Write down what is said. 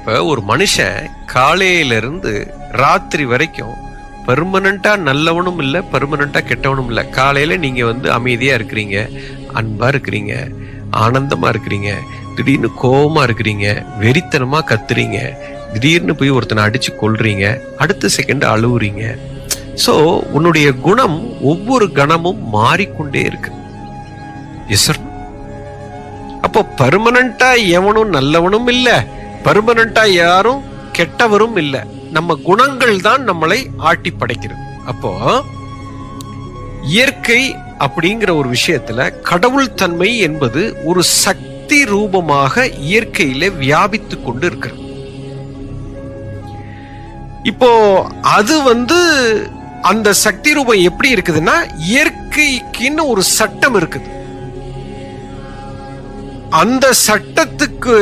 இப்ப ஒரு மனுஷன் காலையில இருந்து ராத்திரி வரைக்கும் பெர்மனண்டா நல்லவனும் இல்ல, பெர்மனண்டா கெட்டவனும் இல்ல. காலையில நீங்க அமைதியா இருக்கிறீங்க, அன்பா இருக்கிறீங்க, ஆனந்தமா இருக்கிறீங்க, திடீர்னு கோபமா இருக்கிறீங்க, வெறித்தனமா கத்துறீங்க, திடீர்னு போய் ஒருத்தனை அடிச்சு கொல்றீங்க, அடுத்த செகண்ட் அழுவுறீங்க. சோ உன்னுடைய குணம் ஒவ்வொரு கணமும் மாறிக்கொண்டே இருக்கு. Yes sir. அப்போ பெர்மனண்டா எவனும் நல்லவனும் இல்ல, பெர்மனண்டா யாரும் கெட்டவரும் இல்ல. நம்ம குணங்கள் தான் நம்மளை ஆட்டி படைக்கிறது. அப்போ இயற்கை அப்படிங்கிற ஒரு விஷயத்துல கடவுள் தன்மை என்பது ஒரு சக்தி ரூபமாக இயற்கையில வியாபித்து கொண்டு இருக்கிறது. இப்போ அது அந்த சக்தி ரூபம் எப்படி இருக்குதுன்னா, இயற்கைக்குன்னு ஒரு சட்டம் இருக்குது. அந்த சட்டத்துக்கு